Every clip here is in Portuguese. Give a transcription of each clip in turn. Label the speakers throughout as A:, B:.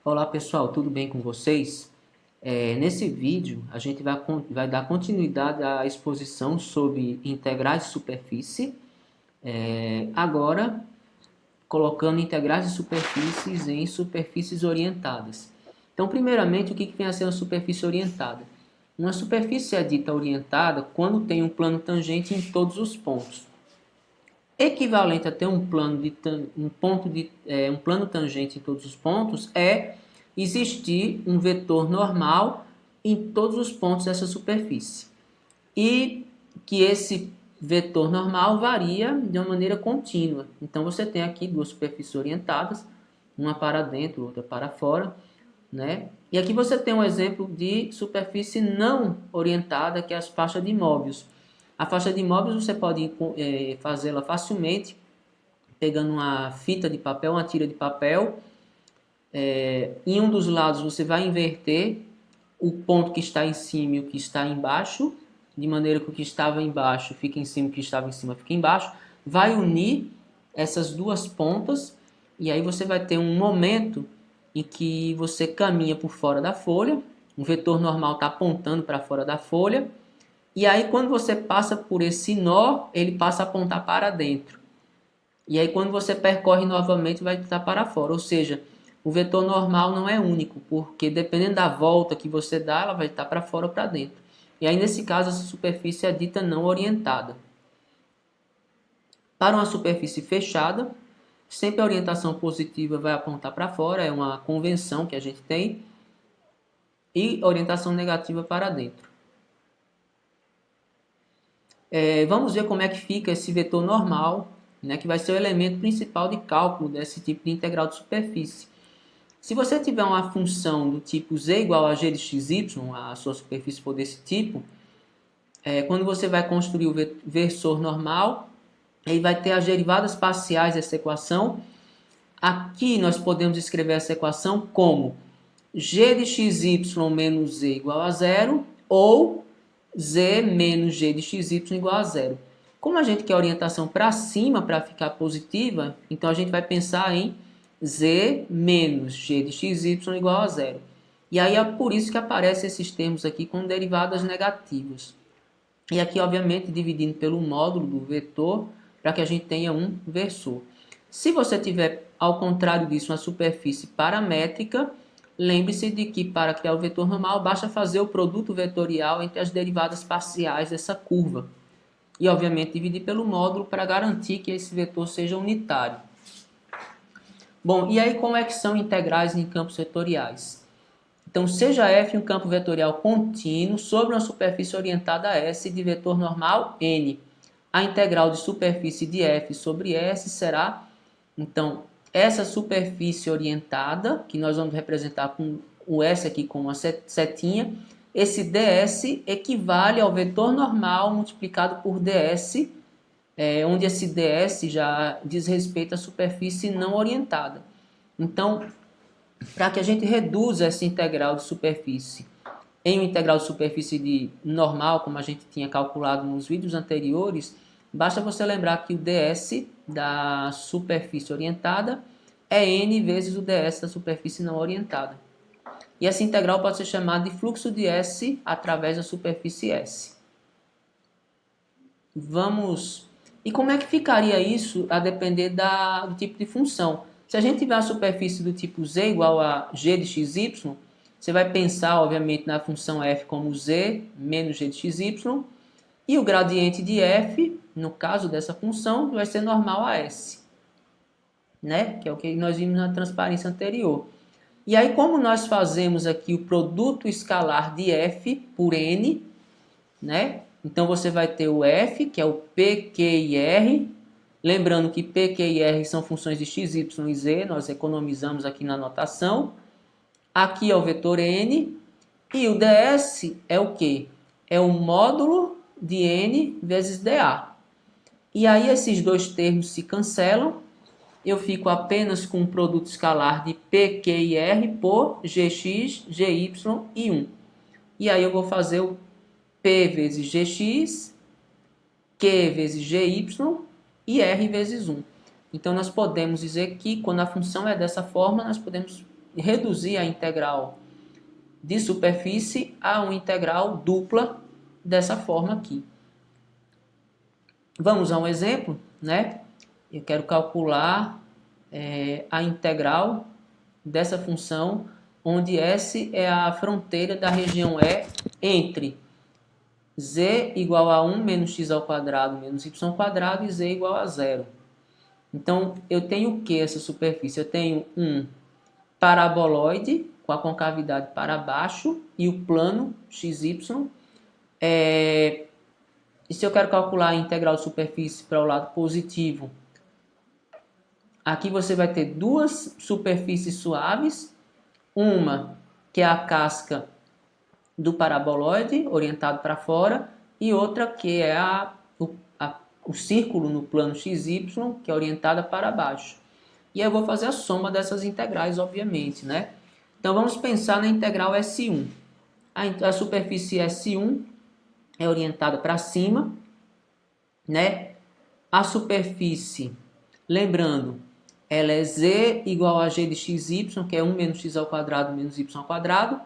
A: Olá pessoal, tudo bem com vocês? Nesse vídeo a gente vai dar continuidade à exposição sobre integrais de superfície, agora colocando integrais de superfícies em superfícies orientadas. Então, primeiramente, o que vem a ser uma superfície orientada? Uma superfície é dita orientada quando tem um plano tangente em todos os pontos. Equivalente a ter um plano tangente em todos os pontos é existir um vetor normal em todos os pontos dessa superfície. E que esse vetor normal varia de uma maneira contínua. Então você tem aqui duas superfícies orientadas, uma para dentro, outra para fora, né? E aqui você tem um exemplo de superfície não orientada, que é as faixas de Möbius. A faixa de Möbius você pode fazê-la facilmente, pegando uma fita de papel, uma tira de papel. Em um dos lados você vai inverter o ponto que está em cima e o que está embaixo, de maneira que o que estava embaixo fica em cima e o que estava em cima fica embaixo. Vai unir essas duas pontas e aí você vai ter um momento em que você caminha por fora da folha, o vetor normal está apontando para fora da folha, e aí quando você passa por esse nó, ele passa a apontar para dentro. E aí quando você percorre novamente, vai estar para fora. Ou seja, o vetor normal não é único, porque dependendo da volta que você dá, ela vai estar para fora ou para dentro. E aí nesse caso, essa superfície é dita não orientada. Para uma superfície fechada, sempre a orientação positiva vai apontar para fora, é uma convenção que a gente tem, e orientação negativa para dentro. Vamos ver como é que fica esse vetor normal, né, que vai ser o elemento principal de cálculo desse tipo de integral de superfície. Se você tiver uma função do tipo z igual a g de xy, a sua superfície for desse tipo, quando você vai construir o versor normal, ele vai ter as derivadas parciais dessa equação. Aqui nós podemos escrever essa equação como g de xy menos z igual a zero ou z menos g de xy igual a zero. Como a gente quer orientação para cima para ficar positiva, então a gente vai pensar em z menos g de xy igual a zero. E aí é por isso que aparecem esses termos aqui com derivadas negativas. E aqui, obviamente, dividindo pelo módulo do vetor, para que a gente tenha um versor. Se você tiver, ao contrário disso, uma superfície paramétrica, lembre-se de que para criar o vetor normal, basta fazer o produto vetorial entre as derivadas parciais dessa curva. E, obviamente, dividir pelo módulo para garantir que esse vetor seja unitário. Bom, e aí como é que são integrais em campos vetoriais? Então, seja f um campo vetorial contínuo sobre uma superfície orientada a S de vetor normal n. A integral de superfície de f sobre S será, então, essa superfície orientada, que nós vamos representar com o S aqui com uma setinha, esse ds equivale ao vetor normal multiplicado por ds, onde esse ds já diz respeito à superfície não orientada. Então, para que a gente reduza essa integral de superfície em uma integral de superfície de normal, como a gente tinha calculado nos vídeos anteriores, basta você lembrar que o ds da superfície orientada é n vezes o ds da superfície não orientada. E essa integral pode ser chamada de fluxo de S através da superfície S. E como é que ficaria isso a depender do tipo de função? Se a gente tiver uma superfície do tipo z igual a g de xy, você vai pensar, obviamente, na função f como z menos g de xy, e o gradiente de f, no caso dessa função, vai ser normal a s, né? Que é o que nós vimos na transparência anterior. E aí, como nós fazemos aqui o produto escalar de f por n, né? Então, você vai ter o f, que é o p, q e r. Lembrando que p, q e r são funções de x, y e z, nós economizamos aqui na notação. Aqui é o vetor n, e o ds é o quê? É o módulo de n vezes dA. E aí esses dois termos se cancelam, eu fico apenas com um produto escalar de p, q e r por gx, gy e 1. E aí eu vou fazer o p vezes gx, q vezes gy e r vezes 1. Então, nós podemos dizer que quando a função é dessa forma, nós podemos reduzir a integral de superfície a uma integral dupla dessa forma aqui. Vamos a um exemplo, né? Eu quero calcular a integral dessa função, onde S é a fronteira da região E entre z igual a 1 menos x ao quadrado menos y ao quadrado e z igual a 0. Então, eu tenho o que essa superfície? Eu tenho um paraboloide com a concavidade para baixo e o plano xy. E se eu quero calcular a integral de superfície para o lado positivo, aqui você vai ter duas superfícies suaves, uma que é a casca do paraboloide orientado para fora e outra que é o círculo no plano xy, que é orientada para baixo. E eu vou fazer a soma dessas integrais, obviamente, né? Então vamos pensar na integral S1. A superfície S1 é orientada para cima, né? A superfície, lembrando, ela é z igual a g de xy, que é 1 menos x ao quadrado menos y ao quadrado.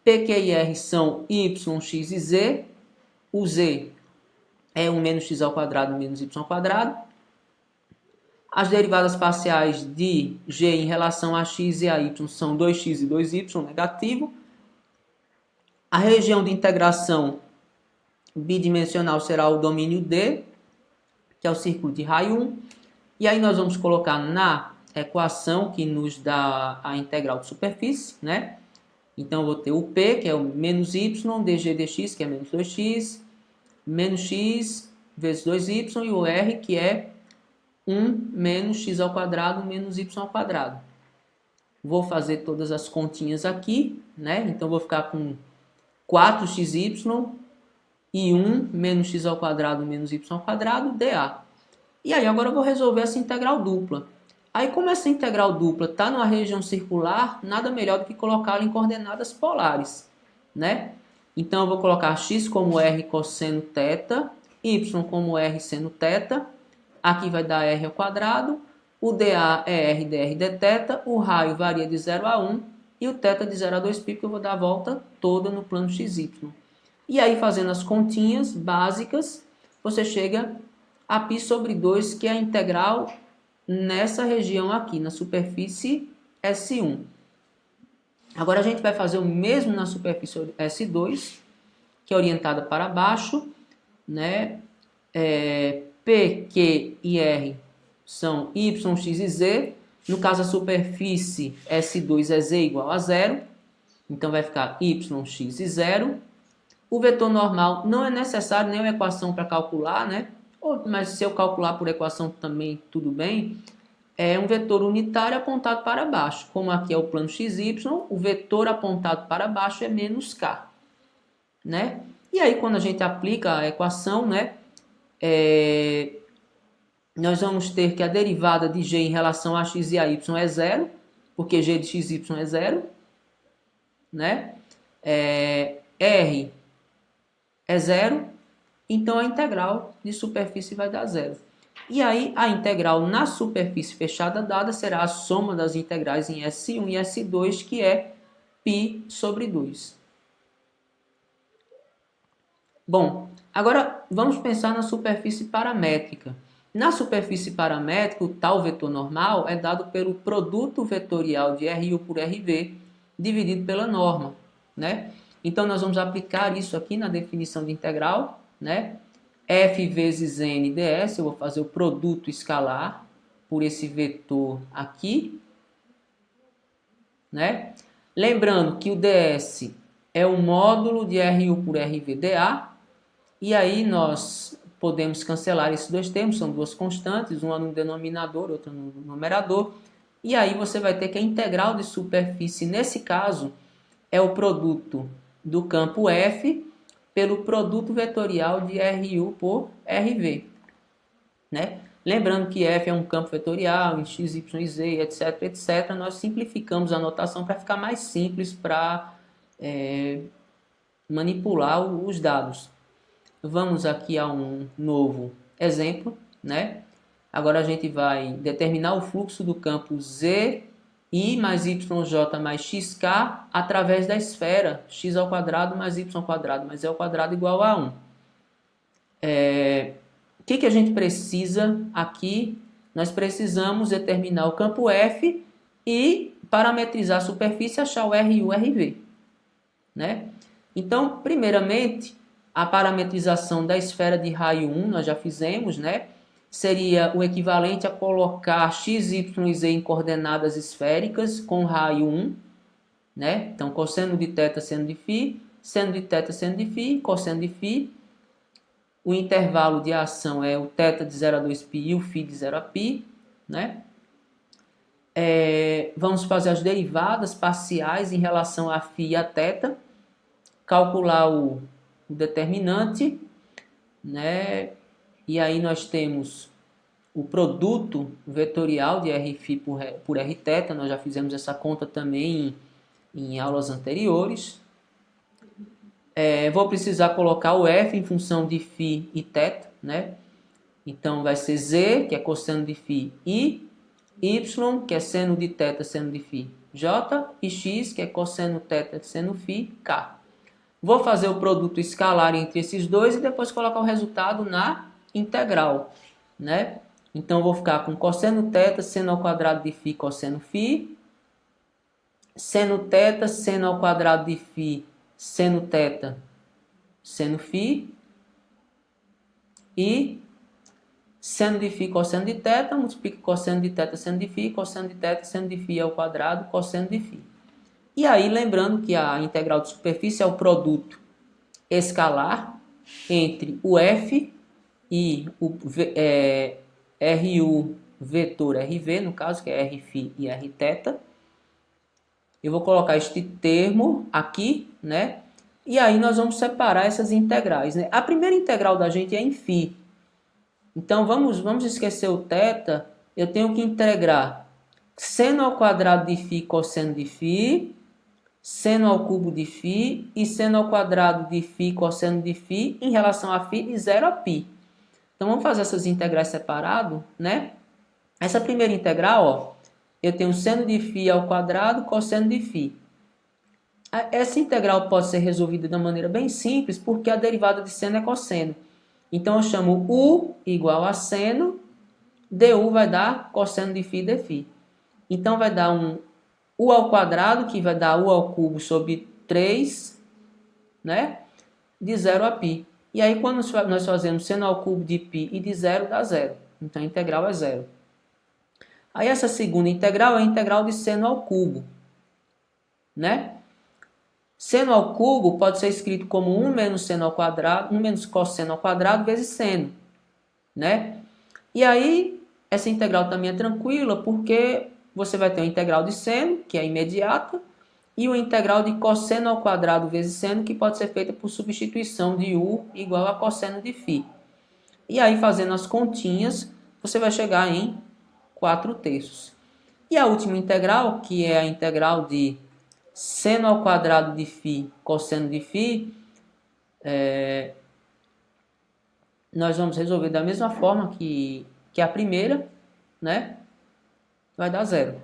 A: P, Q e R são y, x e z. O z é 1 menos x ao quadrado menos y ao quadrado. As derivadas parciais de g em relação a x e a y são 2x e 2y negativo. A região de integração bidimensional será o domínio D, que é o círculo de raio 1. E aí nós vamos colocar na equação que nos dá a integral de superfície, né? Então eu vou ter o P, que é o menos y, dg dx, que é menos 2x, menos x vezes 2y, e o R, que é 1 menos x ao quadrado menos y ao quadrado. Vou fazer todas as continhas aqui, né? Então vou ficar com 4xy e 1 menos x ao quadrado menos y ao quadrado, dA. E aí agora eu vou resolver essa integral dupla. Aí como essa integral dupla está numa região circular, nada melhor do que colocá-la em coordenadas polares, né? Então eu vou colocar x como r cosseno θ, y como r seno θ, aqui vai dar r ao quadrado, o dA é r dr dθ, o raio varia de 0 a 1 e o θ de 0 a 2π, porque eu vou dar a volta toda no plano xy. E aí fazendo as continhas básicas, você chega a π sobre 2, que é a integral nessa região aqui, na superfície S1. Agora a gente vai fazer o mesmo na superfície S2, que é orientada para baixo, né? P, Q e R são y, x e z. No caso, a superfície S2 é z igual a 0. Então vai ficar y, x e 0. O vetor normal não é necessário nenhuma equação para calcular, né? Mas se eu calcular por equação também tudo bem. É um vetor unitário apontado para baixo. Como aqui é o plano xy, o vetor apontado para baixo é menos k, né? E aí quando a gente aplica a equação, né? Nós vamos ter que a derivada de g em relação a x e a y é 0, porque g de xy é 0, né? R é 0, então a integral de superfície vai dar 0. E aí a integral na superfície fechada dada será a soma das integrais em S1 e S2, que é π sobre 2. Bom, agora vamos pensar na superfície paramétrica. Na superfície paramétrica, o tal vetor normal é dado pelo produto vetorial de RU por RV dividido pela norma, né? Então nós vamos aplicar isso aqui na definição de integral, né? F vezes N ds, eu vou fazer o produto escalar por esse vetor aqui, né? Lembrando que o ds é o módulo de RU por RV dA, e aí nós podemos cancelar esses dois termos, são duas constantes, uma no denominador, outra no numerador, e aí você vai ter que a integral de superfície, nesse caso, é o produto do campo F pelo produto vetorial de RU por RV, né? Lembrando que F é um campo vetorial em x, y e z, etc, etc. Nós simplificamos a notação para ficar mais simples para manipular os dados. Vamos aqui a um novo exemplo, né? Agora a gente vai determinar o fluxo do campo Z I mais yj mais xk através da esfera x ao quadrado mais y ao quadrado mais e ao quadrado igual a 1. O que a gente precisa aqui? Nós precisamos determinar o campo F e parametrizar a superfície e achar o R e o RV. Né? Então, primeiramente, a parametrização da esfera de raio 1 nós já fizemos, né? Seria o equivalente a colocar x, y e z em coordenadas esféricas com raio 1. Né? Então, cosseno de θ seno de φ, seno de θ seno de φ, cosseno de φ. O intervalo de ação é o θ de 0 a 2π e o φ de 0 a π. Né? Vamos fazer as derivadas parciais em relação a φ e a θ. Calcular o determinante. Né? E aí nós temos o produto vetorial de Rφ por Rθ. Nós já fizemos essa conta também em aulas anteriores. Vou precisar colocar o F em função de φ e θ, né? Então vai ser Z, que é cosseno de φ, I, Y, que é seno de θ, seno de φ, J, e X, que é cosseno θ, seno φ, K. Vou fazer o produto escalar entre esses dois e depois colocar o resultado na integral, né? Então vou ficar com cosseno θ, seno ao quadrado de φ, cosseno φ, seno θ, seno ao quadrado de φ, seno θ, seno φ, e seno de φ, cosseno de θ, multiplica cosseno de θ, seno de φ, cosseno de θ, seno de φ ao quadrado, cosseno de φ. E aí, lembrando que a integral de superfície é o produto escalar entre o F e o RU vetor RV, no caso, que é Rφ e Rθ. Eu vou colocar este termo aqui, né? E aí nós vamos separar essas integrais, né? A primeira integral da gente é em φ. Então vamos esquecer o θ. Eu tenho que integrar seno ao quadrado de φ cosseno de φ, seno ao cubo de φ e seno ao quadrado de φ cosseno de φ em relação a φ de 0 a π. Então vamos fazer essas integrais separado, né? Essa primeira integral, ó, eu tenho seno de φ ao quadrado, cosseno de φ. Essa integral pode ser resolvida de uma maneira bem simples, porque a derivada de seno é cosseno. Então eu chamo U igual a seno, du vai dar cosseno de φ dφ. Então vai dar um U ao quadrado, que vai dar U ao cubo sobre 3, né? De 0 a π. E aí quando nós fazemos seno ao cubo de π e de 0, dá 0. Então a integral é 0. Aí essa segunda integral é a integral de seno ao cubo, né? Seno ao cubo pode ser escrito como 1 menos seno ao quadrado, 1 menos cosseno ao quadrado vezes seno, né? E aí essa integral também é tranquila, porque você vai ter uma integral de seno, que é imediata, e uma integral de cosseno ao quadrado vezes seno, que pode ser feita por substituição de U igual a cosseno de φ. E aí, fazendo as continhas, você vai chegar em 4/3. E a última integral, que é a integral de seno ao quadrado de φ cosseno de φ, nós vamos resolver da mesma forma que a primeira, né? Vai dar 0.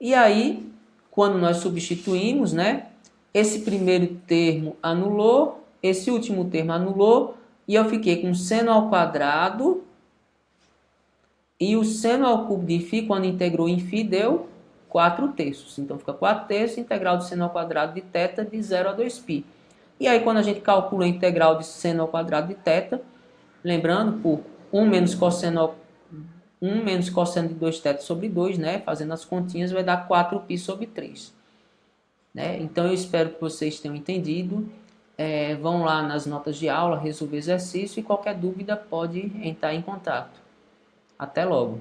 A: E aí, quando nós substituímos, né? Esse primeiro termo anulou, esse último termo anulou, e eu fiquei com seno ao quadrado, e o seno ao cubo de φ, quando integrou em φ, deu 4/3. Então, fica 4/3, integral de seno ao quadrado de θ de 0 a 2π. E aí, quando a gente calcula a integral de seno ao quadrado de θ, lembrando, por 1 menos cosseno de 2θ sobre 2, né? Fazendo as continhas, vai dar 4π sobre 3. Né? Então, eu espero que vocês tenham entendido. Vão lá nas notas de aula, resolver exercício, e qualquer dúvida pode entrar em contato. Até logo!